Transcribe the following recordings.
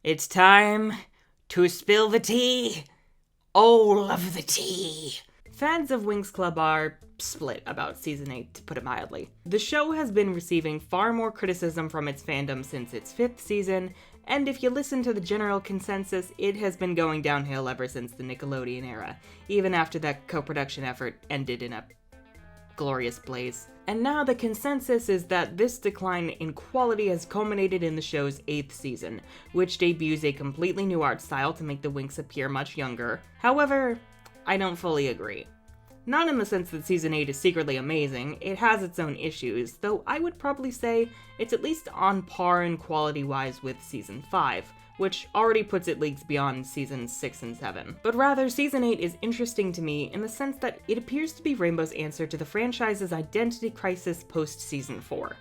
It's time to spill the tea. All of the tea. Fans of Winx Club are split about Season 8, to put it mildly. The show has been receiving far more criticism from its fandom since its 5th season, and if you listen to the general consensus, it has been going downhill ever since the Nickelodeon era, even after that co-production effort ended in a glorious blaze. And now the consensus is that this decline in quality has culminated in the show's 8th season, which debuts a completely new art style to make the Winx appear much younger. However, I don't fully agree. Not in the sense that Season 8 is secretly amazing, it has its own issues, though I would probably say it's at least on par in quality-wise with Season 5, which already puts it leagues beyond Seasons 6 and 7. But rather, Season 8 is interesting to me in the sense that it appears to be Rainbow's answer to the franchise's identity crisis post-Season 4.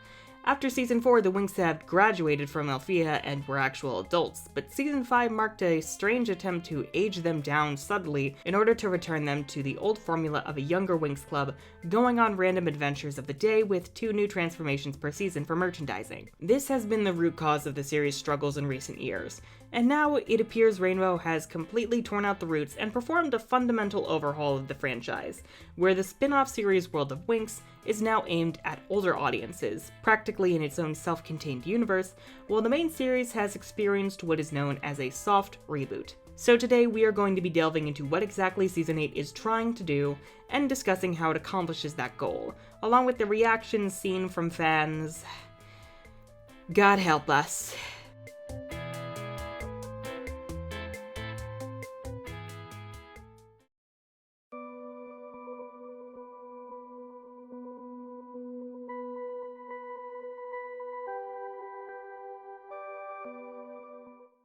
After Season 4, the Winx had graduated from Althea and were actual adults, but Season 5 marked a strange attempt to age them down subtly in order to return them to the old formula of a younger Winx Club, going on random adventures of the day with 2 new transformations per season for merchandising. This has been the root cause of the series' struggles in recent years, and now it appears Rainbow has completely torn out the roots and performed a fundamental overhaul of the franchise, where the spin-off series World of Winx is now aimed at older audiences, practically in its own self-contained universe, while the main series has experienced what is known as a soft reboot. So today we are going to be delving into what exactly Season 8 is trying to do, and discussing how it accomplishes that goal, along with the reactions seen from fans. God help us.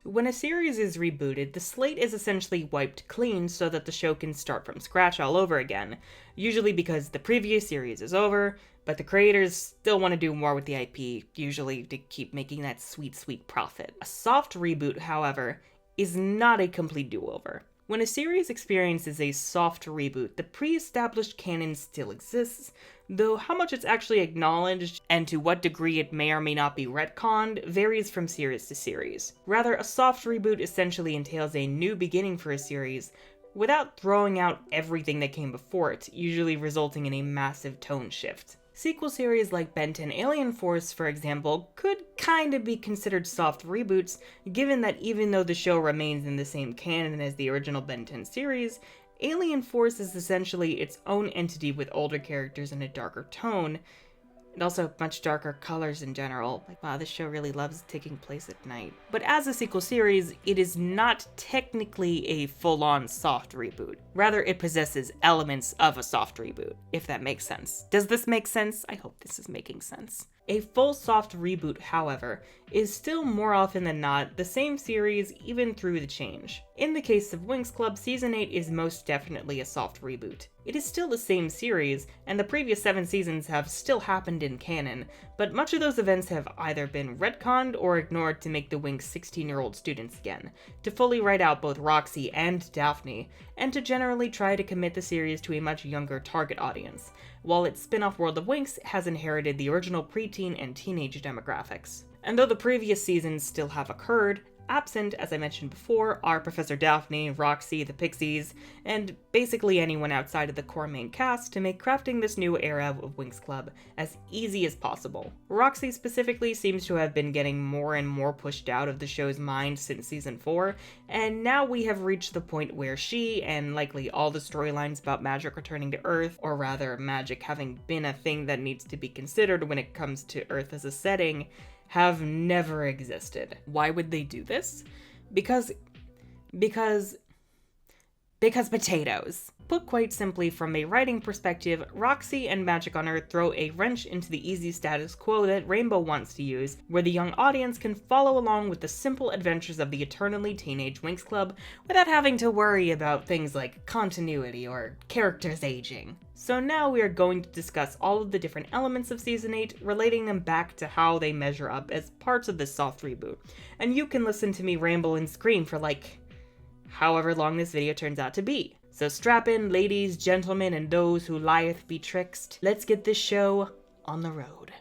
When a series is rebooted, the slate is essentially wiped clean so that the show can start from scratch all over again, usually because the previous series is over, but the creators still want to do more with the IP, usually to keep making that sweet, sweet profit. A soft reboot, however, is not a complete do-over. When a series experiences a soft reboot, the pre-established canon still exists, though how much it's actually acknowledged and to what degree it may or may not be retconned varies from series to series. Rather, a soft reboot essentially entails a new beginning for a series without throwing out everything that came before it, usually resulting in a massive tone shift. Sequel series like Ben 10 Alien Force, for example, could kinda be considered soft reboots, given that even though the show remains in the same canon as the original Ben 10 series, Alien Force is essentially its own entity with older characters and a darker tone, and also much darker colors in general. Like, wow, this show really loves taking place at night. But as a sequel series, it is not technically a full-on soft reboot. Rather, it possesses elements of a soft reboot, if that makes sense. Does this make sense? I hope this is making sense. A full soft reboot, however, is still more often than not the same series even through the change. In the case of Winx Club, Season 8 is most definitely a soft reboot. It is still the same series, and the previous 7 seasons have still happened in canon, but much of those events have either been retconned or ignored to make the Winx 16-year-old students again, to fully write out both Roxy and Daphne, and to generally try to commit the series to a much younger target audience, while its spin-off World of Winx has inherited the original preteen and teenage demographics. And though the previous seasons still have occurred, absent, as I mentioned before, are Professor Daphne, Roxy, the Pixies, and basically anyone outside of the core main cast to make crafting this new era of Winx Club as easy as possible. Roxy specifically seems to have been getting more and more pushed out of the show's mind since Season 4, and now we have reached the point where she, and likely all the storylines about magic returning to Earth, or rather magic having been a thing that needs to be considered when it comes to Earth as a setting, have never existed. Why would they do this? Because potatoes. Put quite simply, from a writing perspective, Roxy and Magic on Earth throw a wrench into the easy status quo that Rainbow wants to use, where the young audience can follow along with the simple adventures of the eternally teenage Winx Club without having to worry about things like continuity or characters aging. So now we are going to discuss all of the different elements of Season 8, relating them back to how they measure up as parts of this soft reboot. And you can listen to me ramble and scream for however long this video turns out to be. So strap in, ladies, gentlemen, and those who lieth betwixt. Let's get this show on the road.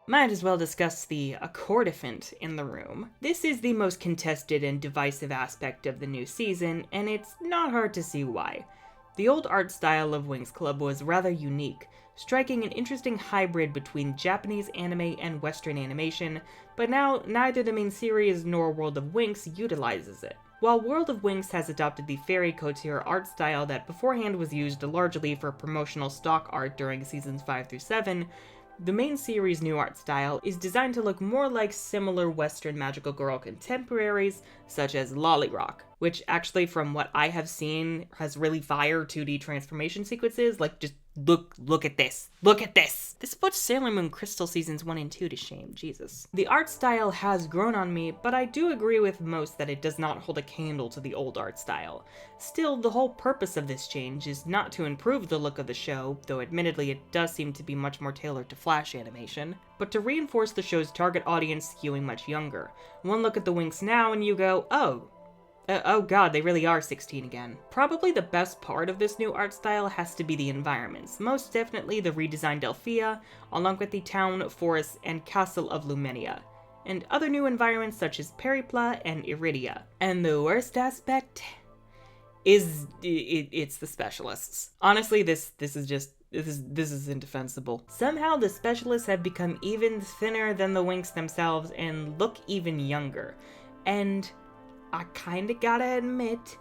Might as well discuss the accordiphant in the room. This is the most contested and divisive aspect of the new season, and it's not hard to see why. The old art style of Winx Club was rather unique, striking an interesting hybrid between Japanese anime and Western animation, but now neither the main series nor World of Winx utilizes it. While World of Winx has adopted the fairy couture art style that beforehand was used largely for promotional stock art during seasons 5 through 7, the main series' new art style is designed to look more like similar Western magical girl contemporaries, such as Lollyrock, which actually, from what I have seen, has really fire 2D transformation sequences. Like, just look at this. Look at this! This puts Sailor Moon Crystal Seasons 1 and 2 to shame, Jesus. The art style has grown on me, but I do agree with most that it does not hold a candle to the old art style. Still, the whole purpose of this change is not to improve the look of the show, though admittedly it does seem to be much more tailored to Flash animation, but to reinforce the show's target audience skewing much younger. One look at the Winx now and you go, oh god, they really are 16 again. Probably the best part of this new art style has to be the environments, most definitely the redesigned Delphia, along with the town, forest, and castle of Lumenia, and other new environments such as Peripla and Iridia. And the worst aspect is it's the specialists. Honestly, this is indefensible. Somehow the specialists have become even thinner than the Winx themselves and look even younger. And I kinda gotta admit,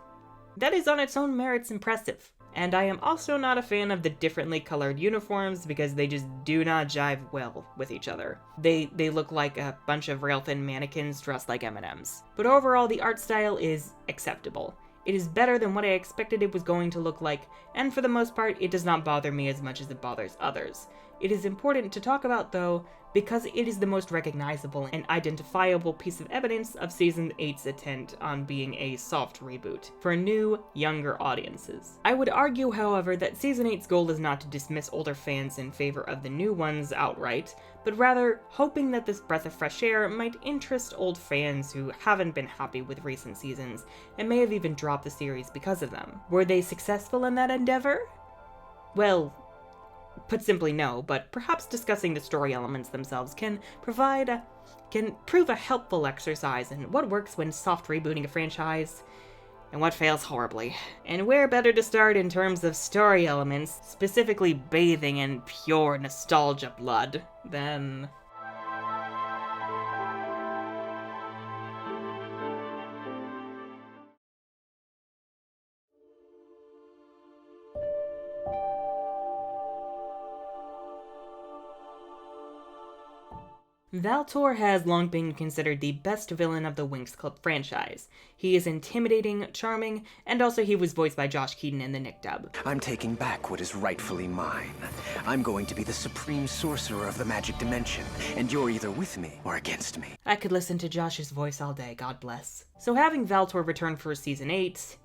that is on its own merits impressive. And I am also not a fan of the differently colored uniforms because they just do not jive well with each other. They look like a bunch of rail-thin mannequins dressed like M&Ms. But overall, the art style is acceptable. It is better than what I expected it was going to look like, and for the most part, it does not bother me as much as it bothers others. It is important to talk about, though, because it is the most recognizable and identifiable piece of evidence of Season 8's attempt on being a soft reboot for new, younger audiences. I would argue, however, that Season 8's goal is not to dismiss older fans in favor of the new ones outright, but rather hoping that this breath of fresh air might interest old fans who haven't been happy with recent seasons and may have even dropped the series because of them. Were they successful in that endeavor? Well, put simply, no, but perhaps discussing the story elements themselves can prove a helpful exercise in what works when soft rebooting a franchise and what fails horribly. And where better to start in terms of story elements, specifically bathing in pure nostalgia blood, than Valtor has long been considered the best villain of the Winx Club franchise. He is intimidating, charming, and also he was voiced by Josh Keaton in the Nick dub. I'm taking back what is rightfully mine. I'm going to be the supreme sorcerer of the magic dimension, and you're either with me or against me. I could listen to Josh's voice all day, God bless. So having Valtor return for Season 8,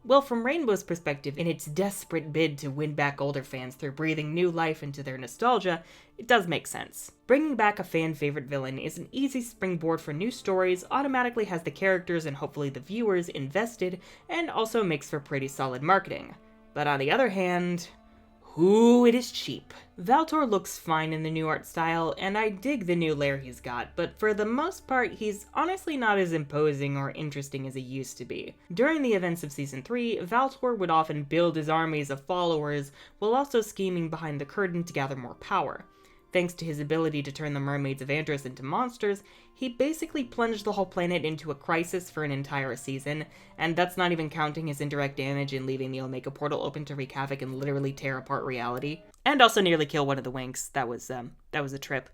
well, from Rainbow's perspective, in its desperate bid to win back older fans through breathing new life into their nostalgia, it does make sense. Bringing back a fan-favorite villain is an easy springboard for new stories, automatically has the characters and hopefully the viewers invested, and also makes for pretty solid marketing. But on the other hand, ooh, it is cheap. Valtor looks fine in the new art style, and I dig the new lair he's got, but for the most part, he's honestly not as imposing or interesting as he used to be. During the events of Season 3, Valtor would often build his armies of followers, while also scheming behind the curtain to gather more power. Thanks to his ability to turn the mermaids of Andros into monsters, he basically plunged the whole planet into a crisis for an entire season, and that's not even counting his indirect damage in leaving the Omega Portal open to wreak havoc and literally tear apart reality. And also nearly kill one of the Winx. That was a trip.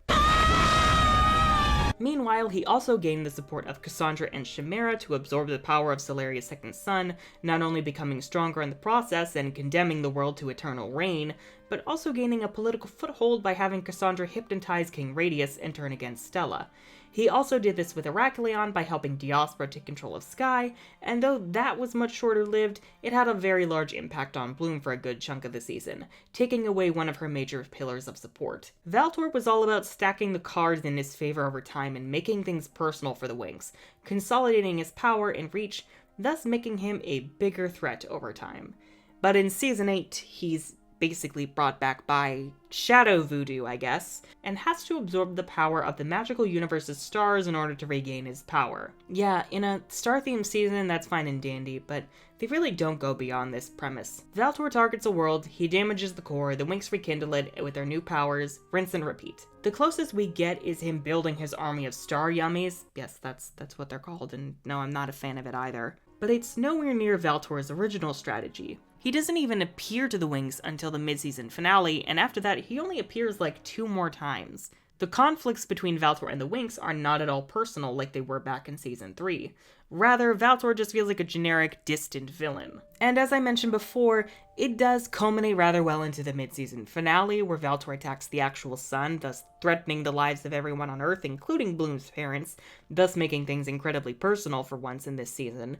Meanwhile, he also gained the support of Cassandra and Chimera to absorb the power of Solaria's second son, not only becoming stronger in the process and condemning the world to eternal reign, but also gaining a political foothold by having Cassandra hypnotize King Radius and turn against Stella. He also did this with Heracleon by helping Diaspora take control of Sky, and though that was much shorter-lived, it had a very large impact on Bloom for a good chunk of the season, taking away one of her major pillars of support. Valtor was all about stacking the cards in his favor over time and making things personal for the Winx, consolidating his power and reach, thus making him a bigger threat over time. But in Season 8, he's basically brought back by shadow voodoo, I guess, and has to absorb the power of the magical universe's stars in order to regain his power. Yeah, in a star-themed season, that's fine and dandy, but they really don't go beyond this premise. Valtor targets a world, he damages the core, the Winx rekindle it with their new powers, rinse and repeat. The closest we get is him building his army of star yummies. Yes, that's what they're called, and no, I'm not a fan of it either. But it's nowhere near Valtor's original strategy. He doesn't even appear to the Winx until the mid-season finale, and after that, he only appears like 2 more times. The conflicts between Valtor and the Winx are not at all personal like they were back in Season 3. Rather, Valtor just feels like a generic, distant villain. And as I mentioned before, it does culminate rather well into the mid-season finale, where Valtor attacks the actual sun, thus threatening the lives of everyone on Earth, including Bloom's parents, thus making things incredibly personal for once in this season.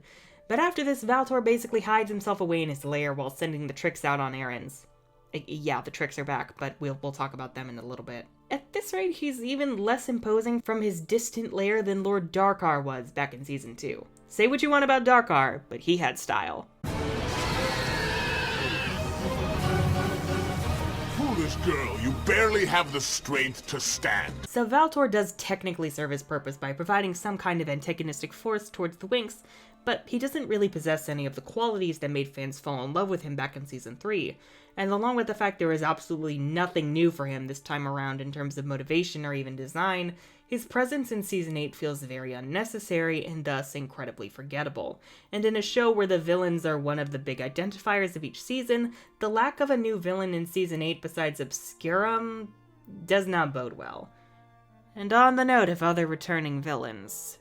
But after this, Valtor basically hides himself away in his lair while sending the Tricks out on errands. Yeah, the Tricks are back, but we'll talk about them in a little bit. At this rate, he's even less imposing from his distant lair than Lord Darkar was back in Season 2. Say what you want about Darkar, but he had style. Foolish girl, you barely have the strength to stand. So Valtor does technically serve his purpose by providing some kind of antagonistic force towards the Winx, but he doesn't really possess any of the qualities that made fans fall in love with him back in Season 3. And along with the fact there is absolutely nothing new for him this time around in terms of motivation or even design, his presence in Season 8 feels very unnecessary and thus incredibly forgettable. And in a show where the villains are one of the big identifiers of each season, the lack of a new villain in Season 8 besides Obscurum does not bode well. And on the note of other returning villains,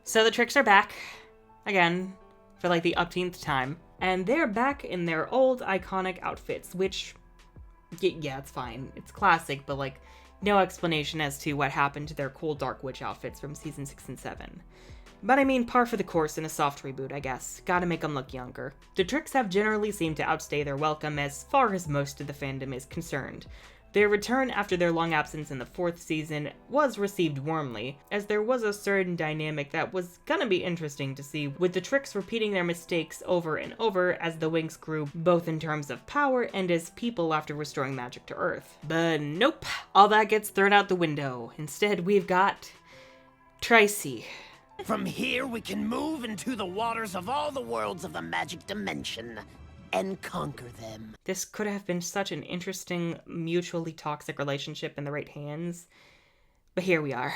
so the Tricks are back, again, for like the upteenth time, and they're back in their old iconic outfits, which, yeah, it's fine, it's classic, but like, no explanation as to what happened to their cool Dark Witch outfits from Season 6 and 7. But I mean, par for the course in a soft reboot, I guess. Gotta make them look younger. The Tricks have generally seemed to outstay their welcome as far as most of the fandom is concerned. Their return after their long absence in the 4th season was received warmly, as there was a certain dynamic that was gonna be interesting to see, with the Tricks repeating their mistakes over and over as the Winx grew both in terms of power and as people after restoring magic to Earth. But nope, all that gets thrown out the window. Instead, we've got Tracy. From here, we can move into the waters of all the worlds of the magic dimension and conquer them. This could have been such an interesting, mutually toxic relationship in the right hands. But here we are.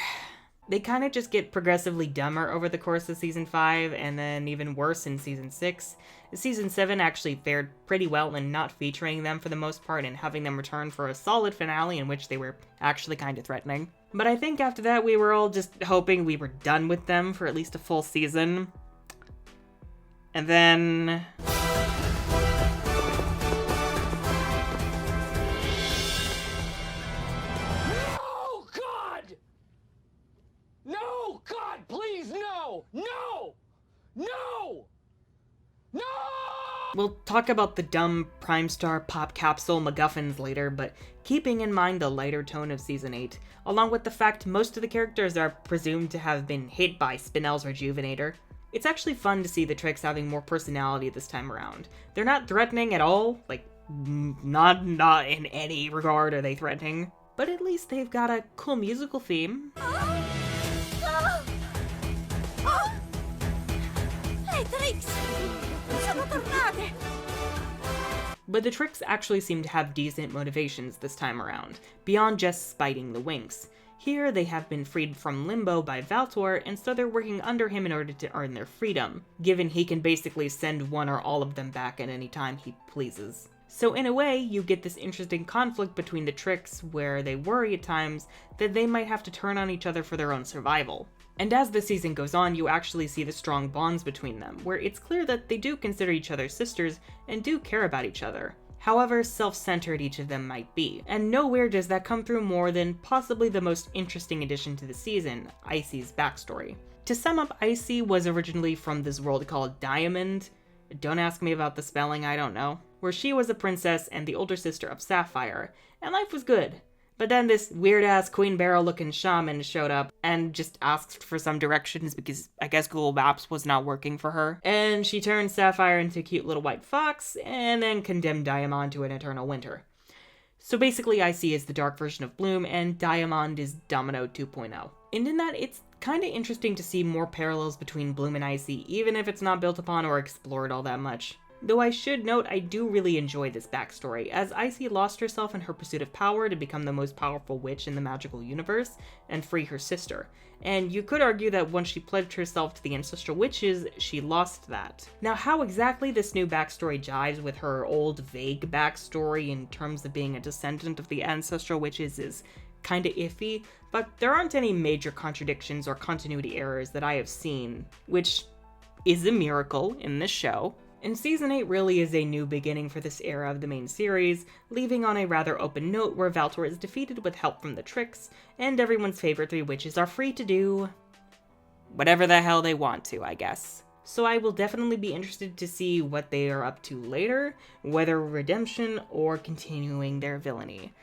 They kind of just get progressively dumber over the course of Season 5, and then even worse in Season 6. Season 7 actually fared pretty well in not featuring them for the most part, and having them return for a solid finale in which they were actually kind of threatening. But I think after that we were all just hoping we were done with them for at least a full season. And then... No! God, please, no! No! No! No! We'll talk about the dumb Prime Star pop capsule MacGuffins later, but keeping in mind the lighter tone of Season 8, along with the fact most of the characters are presumed to have been hit by Spinel's Rejuvenator, it's actually fun to see the Tricks having more personality this time around. They're not threatening at all, like, not in any regard are they threatening, but at least they've got a cool musical theme. But the Tricks actually seem to have decent motivations this time around, beyond just spiting the Winx. Here, they have been freed from limbo by Valtor, and so they're working under him in order to earn their freedom, given he can basically send one or all of them back at any time he pleases. So in a way, you get this interesting conflict between the Tricks where they worry at times that they might have to turn on each other for their own survival. And as the season goes on, you actually see the strong bonds between them, where it's clear that they do consider each other sisters and do care about each other, however self-centered each of them might be. And nowhere does that come through more than possibly the most interesting addition to the season, Icy's backstory. To sum up, Icy was originally from this world called Diamond. Don't ask me about the spelling, I don't know. Where she was a princess and the older sister of Sapphire, and life was good. But then this weird-ass Queen Beryl-looking shaman showed up and just asked for some directions because I guess Google Maps was not working for her. And she turned Sapphire into a cute little white fox and then condemned Diamond to an eternal winter. So basically Icy is the dark version of Bloom and Diamond is Domino 2.0. And in that, it's kind of interesting to see more parallels between Bloom and Icy, even if it's not built upon or explored all that much. Though I should note I do really enjoy this backstory, as Icy lost herself in her pursuit of power to become the most powerful witch in the magical universe and free her sister. And you could argue that once she pledged herself to the ancestral witches, she lost that. Now how exactly this new backstory jives with her old vague backstory in terms of being a descendant of the ancestral witches is kinda iffy, but there aren't any major contradictions or continuity errors that I have seen, which is a miracle in this show. And Season 8 really is a new beginning for this era of the main series, leaving on a rather open note where Valtor is defeated with help from the Tricks, and everyone's favorite 3 witches are free to do whatever the hell they want to, I guess. So I will definitely be interested to see what they are up to later, whether redemption or continuing their villainy.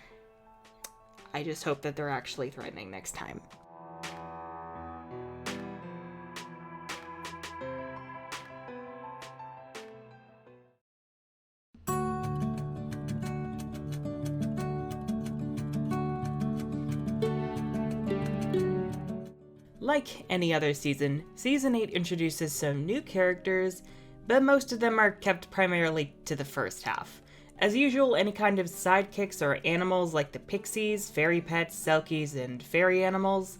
I just hope that they're actually threatening next time. Like any other season, Season 8 introduces some new characters, but most of them are kept primarily to the first half. As usual, any kind of sidekicks or animals like the pixies, fairy pets, selkies, and fairy animals,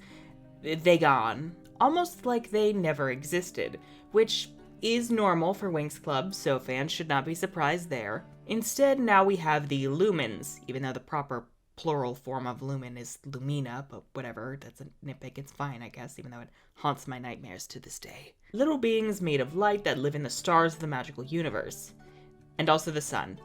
they gone. Almost like they never existed, which is normal for Winx Club, so fans should not be surprised there. Instead, now we have the Lumens, even though the proper plural form of lumen is Lumina, but whatever, that's a nitpick, it's fine, I guess, even though it haunts my nightmares to this day. Little beings made of light that live in the stars of the magical universe. And also the sun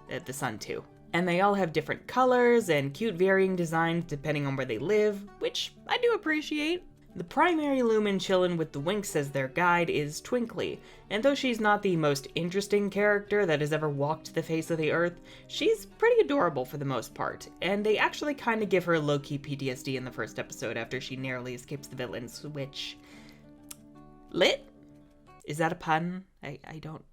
too. And they all have different colors and cute varying designs depending on where they live, which I do appreciate. The primary Lumen chillin' with the Winx as their guide is Twinkly, and though she's not the most interesting character that has ever walked the face of the earth, she's pretty adorable for the most part, and they actually kinda give her low-key PTSD in the first episode after she narrowly escapes the villains, which... Lit? Is that a pun? I don't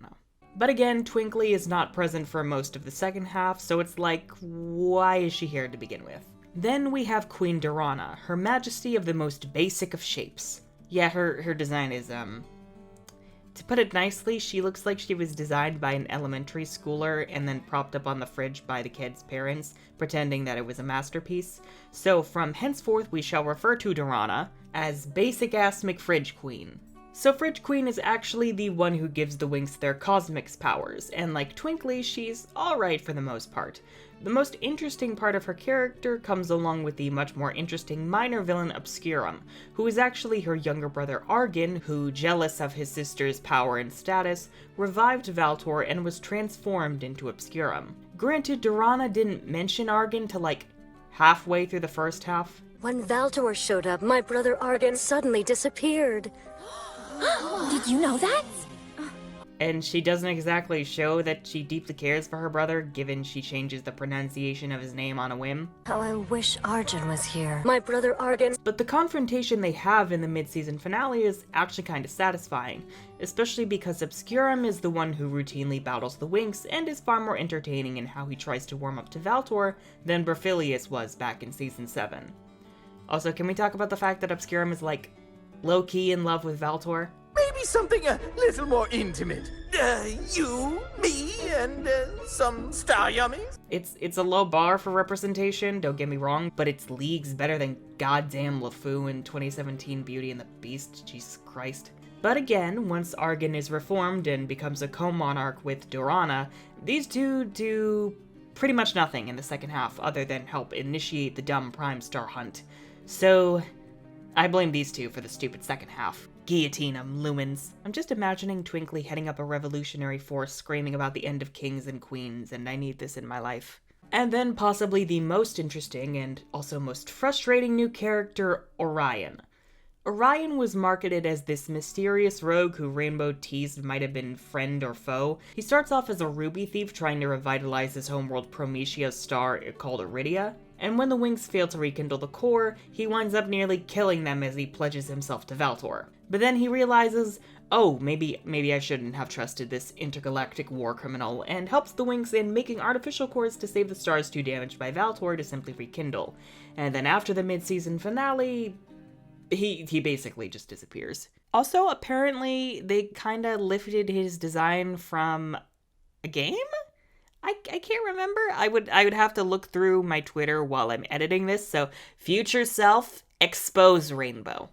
know. But again, Twinkly is not present for most of the second half, so it's like, why is she here to begin with? Then we have Queen Dorana, her majesty of the most basic of shapes. Yeah, her design is, to put it nicely, she looks like she was designed by an elementary schooler and then propped up on the fridge by the kid's parents, pretending that it was a masterpiece. So from henceforth, we shall refer to Dorana as basic-ass McFridge Queen. So Fridge Queen is actually the one who gives the Winx their Cosmix powers, and like Twinkly, she's alright for the most part. The most interesting part of her character comes along with the much more interesting minor villain Obscurum, who is actually her younger brother Argan, who, jealous of his sister's power and status, revived Valtor and was transformed into Obscurum. Granted, Dorana didn't mention Argan till like halfway through the first half. When Valtor showed up, my brother Argan suddenly disappeared. Did you know that? And she doesn't exactly show that she deeply cares for her brother, given she changes the pronunciation of his name on a whim. How I wish Argan was here. My brother Argan... But the confrontation they have in the mid-season finale is actually kind of satisfying, especially because Obscurum is the one who routinely battles the Winx and is far more entertaining in how he tries to warm up to Valtor than Berphilius was back in Season 7. Also, can we talk about the fact that Obscurum is, like, low-key in love with Valtor? Maybe something a little more intimate. You, me, and some star yummies? It's a low bar for representation, don't get me wrong, but it's leagues better than goddamn LeFou in 2017 Beauty and the Beast, Jesus Christ. But again, once Argan is reformed and becomes a co-monarch with Dorana, these two do pretty much nothing in the second half other than help initiate the dumb Prime Star hunt. So, I blame these two for the stupid second half. Guillotine 'em, Lumens. I'm just imagining Twinkly heading up a revolutionary force screaming about the end of kings and queens, and I need this in my life. And then possibly the most interesting and also most frustrating new character, Orion. Orion was marketed as this mysterious rogue who Rainbow teased might have been friend or foe. He starts off as a ruby thief trying to revitalize his homeworld Promethea's star called Iridia, and when the Winx fail to rekindle the core, he winds up nearly killing them as he pledges himself to Valtor. But then he realizes, oh, maybe I shouldn't have trusted this intergalactic war criminal, and helps the Winx in making artificial cores to save the stars too damaged by Valtor to simply rekindle. And then after the mid-season finale, he basically just disappears. Also, apparently, they kinda lifted his design from a game? I can't remember. I would have to look through my Twitter while I'm editing this, so future self, expose Rainbow.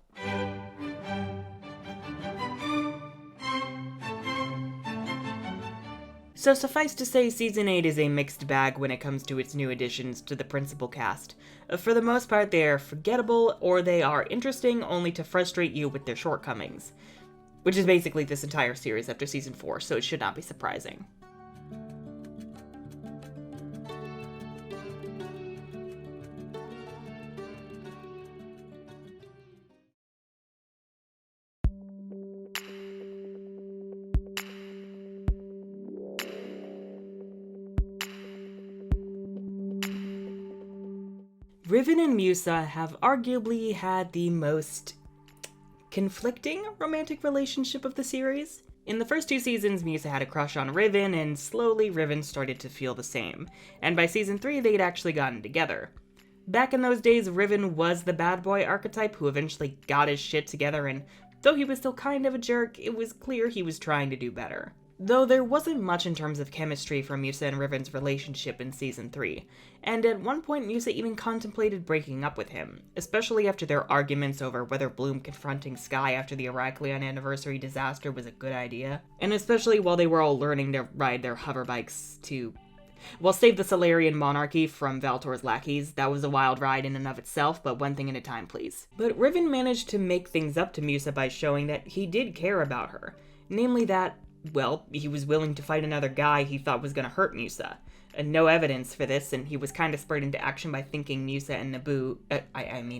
So suffice to say, Season 8 is a mixed bag when it comes to its new additions to the principal cast. For the most part, they are forgettable, or they are interesting only to frustrate you with their shortcomings. Which is basically this entire series after Season 4, so it should not be surprising. Riven and Musa have arguably had the most conflicting romantic relationship of the series. In the first 2 seasons, Musa had a crush on Riven, and slowly Riven started to feel the same. And by Season 3, they'd actually gotten together. Back in those days, Riven was the bad boy archetype who eventually got his shit together, and though he was still kind of a jerk, it was clear he was trying to do better. Though there wasn't much in terms of chemistry for Musa and Riven's relationship in Season 3, and at one point Musa even contemplated breaking up with him, especially after their arguments over whether Bloom confronting Sky after the Heraklion anniversary disaster was a good idea, and especially while they were all learning to ride their hoverbikes to, well, save the Solarian monarchy from Valtor's lackeys. That was a wild ride in and of itself, but one thing at a time, please. But Riven managed to make things up to Musa by showing that he did care about her, namely that, well, he was willing to fight another guy he thought was going to hurt Musa. No evidence for this, and he was kind of spurred into action by thinking Musa and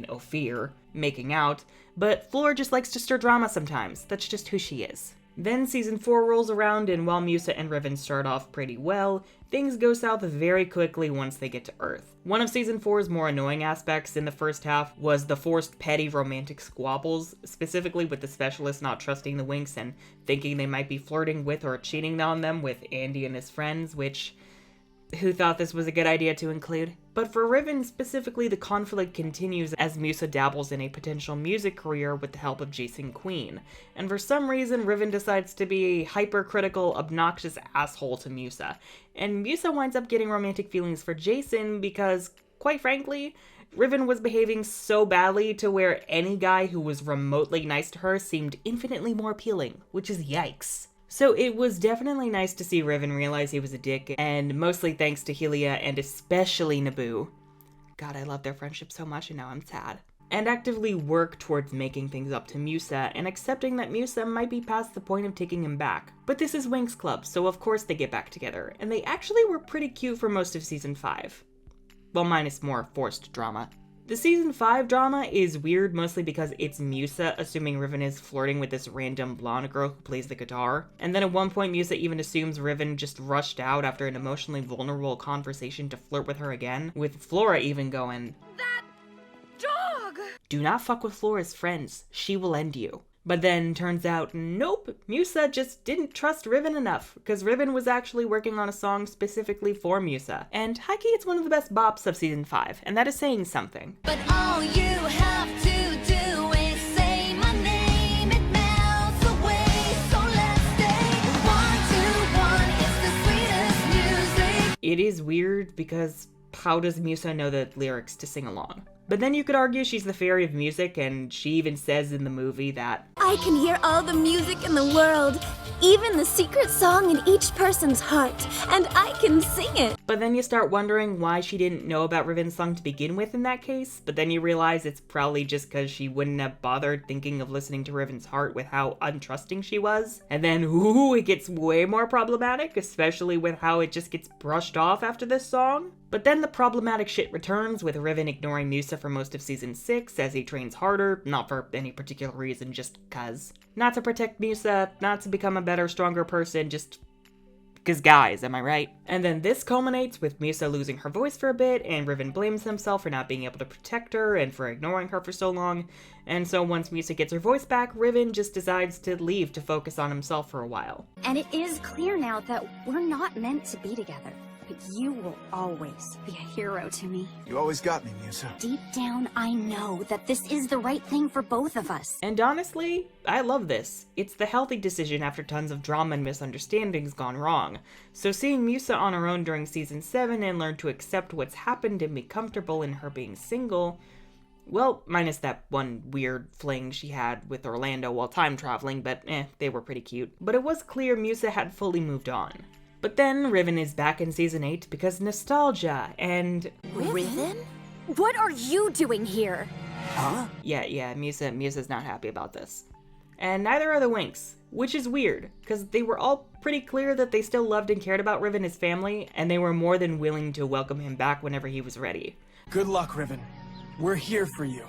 Ophir, making out, but Flora just likes to stir drama sometimes. That's just who she is. Then Season 4 rolls around, and while Musa and Riven start off pretty well, things go south very quickly once they get to Earth. One of Season 4's more annoying aspects in the first half was the forced petty romantic squabbles, specifically with the Specialist not trusting the Winx and thinking they might be flirting with or cheating on them with Andy and his friends, which, who thought this was a good idea to include? But for Riven specifically, the conflict continues as Musa dabbles in a potential music career with the help of Jason Queen, and for some reason Riven decides to be a hypercritical, obnoxious asshole to Musa, and Musa winds up getting romantic feelings for Jason because, quite frankly, Riven was behaving so badly to where any guy who was remotely nice to her seemed infinitely more appealing, which is yikes. So it was definitely nice to see Riven realize he was a dick, and mostly thanks to Helia and especially Naboo. God, I love their friendship so much and now I'm sad. And actively work towards making things up to Musa and accepting that Musa might be past the point of taking him back. But this is Winx Club, so of course they get back together, and they actually were pretty cute for most of Season 5. Well, minus more forced drama. The Season 5 drama is weird mostly because it's Musa assuming Riven is flirting with this random blonde girl who plays the guitar, and then at one point Musa even assumes Riven just rushed out after an emotionally vulnerable conversation to flirt with her again, with Flora even going, "That dog! Do not fuck with Flora's friends, she will end you." But then turns out, nope, Musa just didn't trust Riven enough, because Riven was actually working on a song specifically for Musa. And high-key, it's one of the best bops of Season 5, and that is saying something. But all you have to do is say my name, it melts away, so let's stay 1-to-1, it's the sweetest music. It is weird because how does Musa know the lyrics to sing along? But then you could argue she's the fairy of music, and she even says in the movie that I can hear all the music in the world, even the secret song in each person's heart, and I can sing it. But then you start wondering why she didn't know about Riven's song to begin with in that case, but then you realize it's probably just because she wouldn't have bothered thinking of listening to Riven's heart with how untrusting she was. And then, ooh, it gets way more problematic, especially with how it just gets brushed off after this song. But then the problematic shit returns with Riven ignoring Musa Musa for most of Season 6 as he trains harder, not for any particular reason, just cuz. Not to protect Musa, not to become a better, stronger person, just because guys, am I right? And then this culminates with Musa losing her voice for a bit, and Riven blames himself for not being able to protect her and for ignoring her for so long. And so once Musa gets her voice back, Riven just decides to leave to focus on himself for a while. And it is clear now that we're not meant to be together. But you will always be a hero to me. You always got me, Musa. Deep down, I know that this is the right thing for both of us. And honestly, I love this. It's the healthy decision after tons of drama and misunderstandings gone wrong. So seeing Musa on her own during Season 7 and learn to accept what's happened and be comfortable in her being single, well, minus that one weird fling she had with Orlando while time traveling, but they were pretty cute. But it was clear Musa had fully moved on. But then Riven is back in Season 8 because nostalgia, and... Riven? What are you doing here? Huh? Yeah, Musa's not happy about this. And neither are the Winx, which is weird, because they were all pretty clear that they still loved and cared about Riven as family, and they were more than willing to welcome him back whenever he was ready. Good luck, Riven. We're here for you.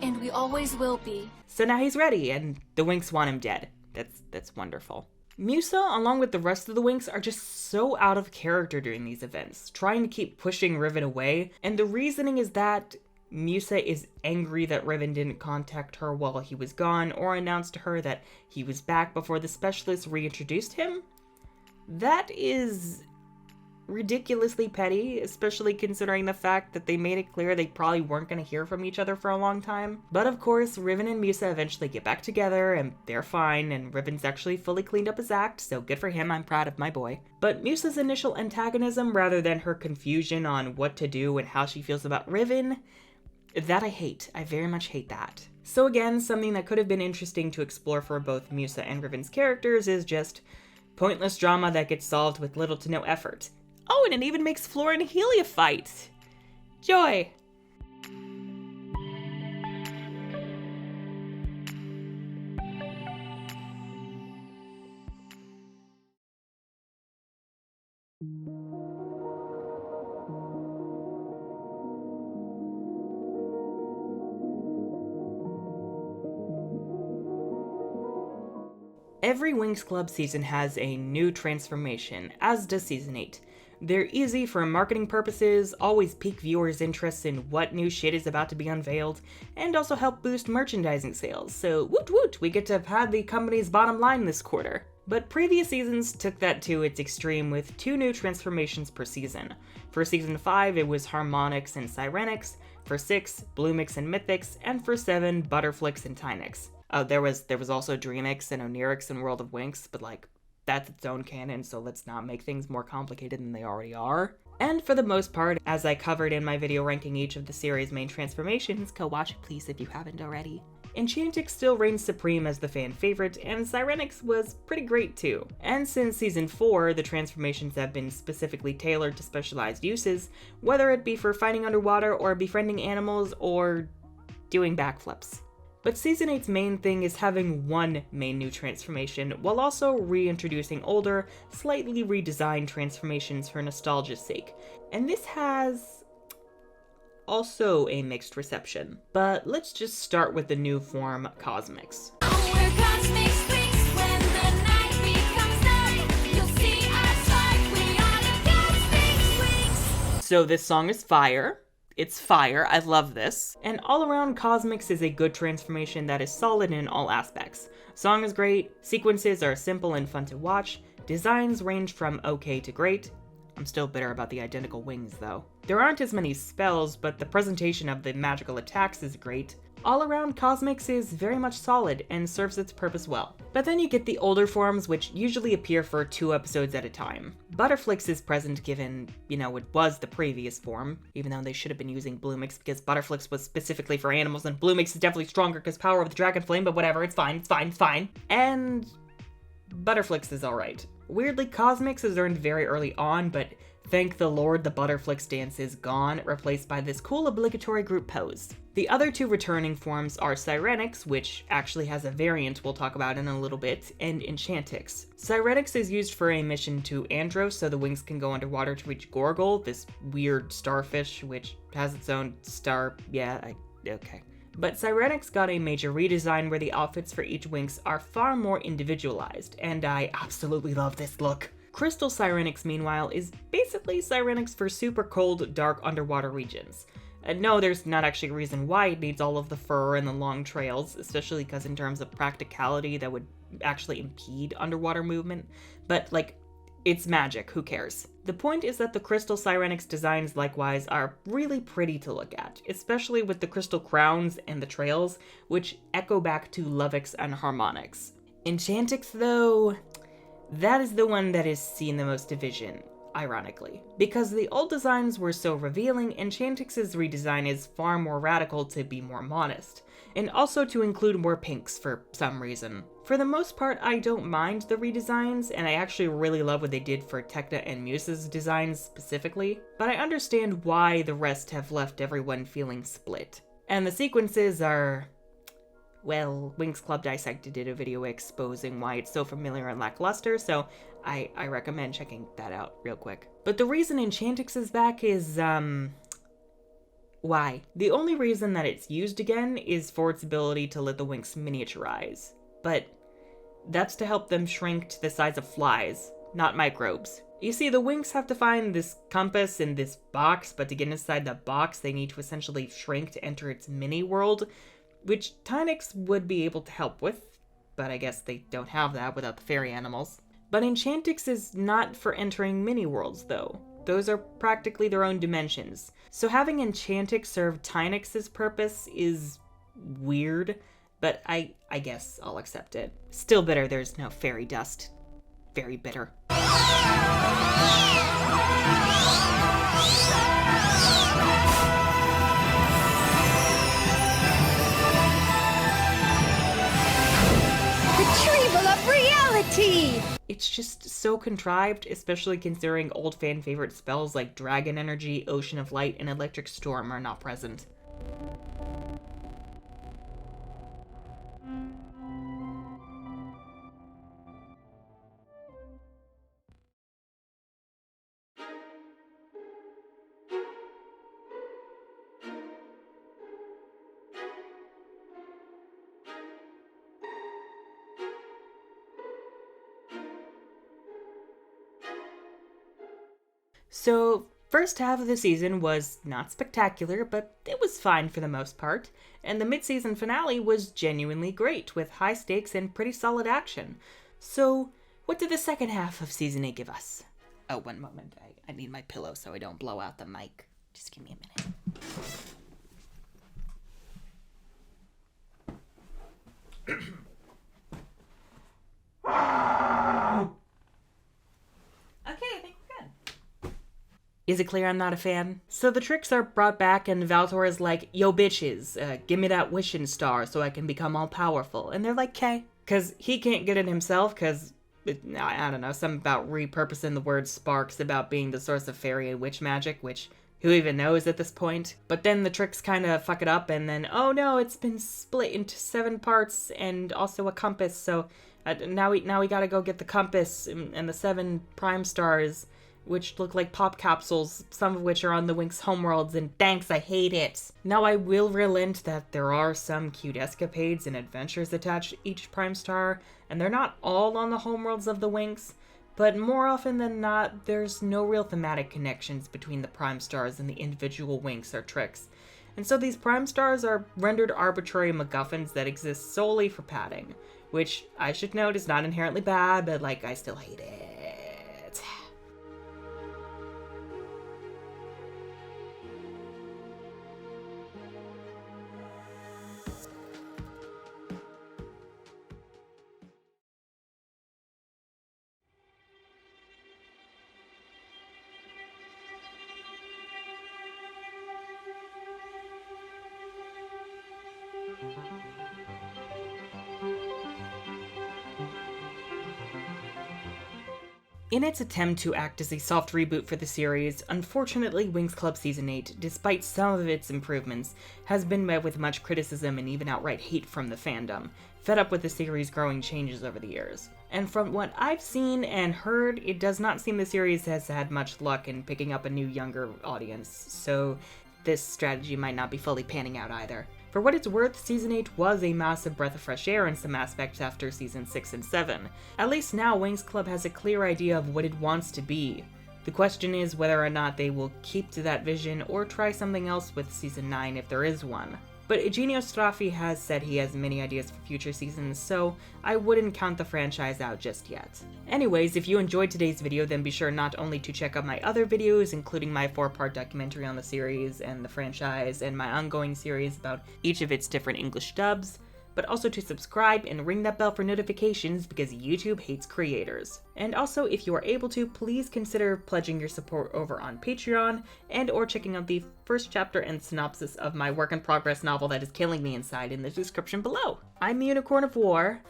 And we always will be. So now he's ready, and the Winx want him dead. That's wonderful. Musa, along with the rest of the Winx, are just so out of character during these events, trying to keep pushing Riven away, and the reasoning is that Musa is angry that Riven didn't contact her while he was gone, or announce to her that he was back before the specialists reintroduced him. That is ridiculously petty, especially considering the fact that they made it clear they probably weren't going to hear from each other for a long time. But of course, Riven and Musa eventually get back together, and they're fine, and Riven's actually fully cleaned up his act, so good for him, I'm proud of my boy. But Musa's initial antagonism, rather than her confusion on what to do and how she feels about Riven, that I hate. I very much hate that. So again, something that could have been interesting to explore for both Musa and Riven's characters is just pointless drama that gets solved with little to no effort. Oh, and it even makes Flora and Helia fight. Joy. Every Winx Club season has a new transformation, as does Season 8. They're easy for marketing purposes, always pique viewers' interest in what new shit is about to be unveiled, and also help boost merchandising sales, so woot woot, we get to pad the company's bottom line this quarter. But previous seasons took that to its extreme with 2 new transformations per season. For Season 5, it was Harmonix and Sirenix, for 6, Bloomix and Mythix, and for 7, Butterflix and Tynix. There was also Dreamix and Onirix in World of Winx, but that's its own canon, so let's not make things more complicated than they already are. And for the most part, as I covered in my video ranking each of the series' main transformations, go watch it please if you haven't already. Enchantix still reigns supreme as the fan favorite, and Sirenix was pretty great too. And since Season 4, the transformations have been specifically tailored to specialized uses, whether it be for fighting underwater or befriending animals or doing backflips. But Season 8's main thing is having one main new transformation, while also reintroducing older, slightly redesigned transformations for nostalgia's sake. And this has also a mixed reception. But let's just start with the new form, Cosmix. So this song is fire. It's fire, I love this. And all around, Cosmix is a good transformation that is solid in all aspects. Song is great, sequences are simple and fun to watch, designs range from okay to great. I'm still bitter about the identical wings though. There aren't as many spells, but the presentation of the magical attacks is great. All around, Cosmix is very much solid and serves its purpose well. But then you get the older forms, which usually appear for 2 episodes at a time. Butterflix is present given, it was the previous form, even though they should have been using Bloomix because Butterflix was specifically for animals and Bloomix is definitely stronger because power of the dragon flame, but whatever, it's fine. And Butterflix is alright. Weirdly, Cosmix is earned very early on, but thank the Lord the Butterflix dance is gone, replaced by this cool obligatory group pose. The other two returning forms are Sirenix, which actually has a variant we'll talk about in a little bit, and Enchantix. Sirenix is used for a mission to Andros so the Winx can go underwater to reach Gorgle, this weird starfish which has its own star. Okay. But Sirenix got a major redesign where the outfits for each Winx are far more individualized, and I absolutely love this look. Crystal Sirenix, meanwhile, is basically Sirenix for super cold, dark underwater regions. No, there's not actually a reason why it needs all of the fur and the long trails, especially because in terms of practicality that would actually impede underwater movement, but like, it's magic, who cares? The point is that the Crystal Sirenix designs likewise are really pretty to look at, especially with the crystal crowns and the trails, which echo back to Lovix and Harmonix. Enchantix, though, that is the one that has seen the most division, ironically. Because the old designs were so revealing, Enchantix's redesign is far more radical to be more modest, and also to include more pinks for some reason. For the most part, I don't mind the redesigns, and I actually really love what they did for Tecna and Musa's designs specifically, but I understand why the rest have left everyone feeling split. And the sequences are... well, Winx Club Dissected did a video exposing why it's so familiar and lackluster, so I recommend checking that out real quick. But the reason Enchantix is back is, why? The only reason that it's used again is for its ability to let the Winx miniaturize. But that's to help them shrink to the size of flies, not microbes. You see, the Winx have to find this compass in this box, but to get inside the box, they need to essentially shrink to enter its mini-world, which Tinix would be able to help with, but I guess they don't have that without the fairy animals. But Enchantix is not for entering mini-worlds, though. Those are practically their own dimensions. So having Enchantix serve Tinix's purpose is weird, but I guess I'll accept it. Still bitter there's no fairy dust. Very bitter. Retrieval of reality! It's just so contrived, especially considering old fan favorite spells like Dragon Energy, Ocean of Light, and Electric Storm are not present. So, first half of the season was not spectacular, but it was fine for the most part, and the mid-season finale was genuinely great, with high stakes and pretty solid action. So, what did the second half of Season 8 give us? Oh, one moment. I need my pillow so I don't blow out the mic. Just give me a minute. Is it clear I'm not a fan? So the tricks are brought back and Valtor is like, yo bitches, give me that wishing star so I can become all powerful. And they're like, "Kay." Cause he can't get it himself cause, I don't know, something about repurposing the word sparks about being the source of fairy and witch magic, which who even knows at this point? But then the tricks kinda fuck it up and then, oh no, it's been split into 7 parts and also a compass, so now we gotta go get the compass and the 7 prime stars, which look like pop capsules, some of which are on the Winx homeworlds, and thanks, I hate it. Now I will relent that there are some cute escapades and adventures attached to each Prime Star, and they're not all on the homeworlds of the Winx, but more often than not, there's no real thematic connections between the Prime Stars and the individual Winx or tricks. And so these Prime Stars are rendered arbitrary MacGuffins that exist solely for padding, which I should note is not inherently bad, but like, I still hate it. In its attempt to act as a soft reboot for the series, unfortunately Winx Club Season 8, despite some of its improvements, has been met with much criticism and even outright hate from the fandom, fed up with the series' growing changes over the years. And from what I've seen and heard, it does not seem the series has had much luck in picking up a new younger audience, so this strategy might not be fully panning out either. For what it's worth, Season 8 was a massive breath of fresh air in some aspects after Season 6 and 7. At least now, Winx Club has a clear idea of what it wants to be. The question is whether or not they will keep to that vision or try something else with Season 9 if there is one. But Eugenio Straffi has said he has many ideas for future seasons, so I wouldn't count the franchise out just yet. Anyways, if you enjoyed today's video, then be sure not only to check out my other videos, including my 4-part documentary on the series and the franchise, and my ongoing series about each of its different English dubs, but also to subscribe and ring that bell for notifications because YouTube hates creators. And also, if you are able to, please consider pledging your support over on Patreon and or checking out the first chapter and synopsis of my work in progress novel that is killing me inside in the description below. I'm the Unicorn of War,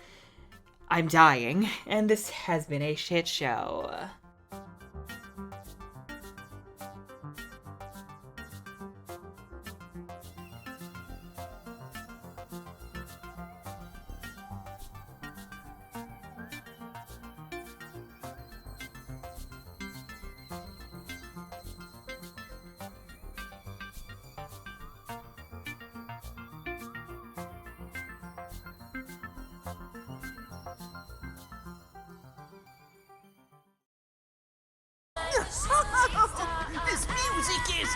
I'm dying, and this has been a shit show. This music is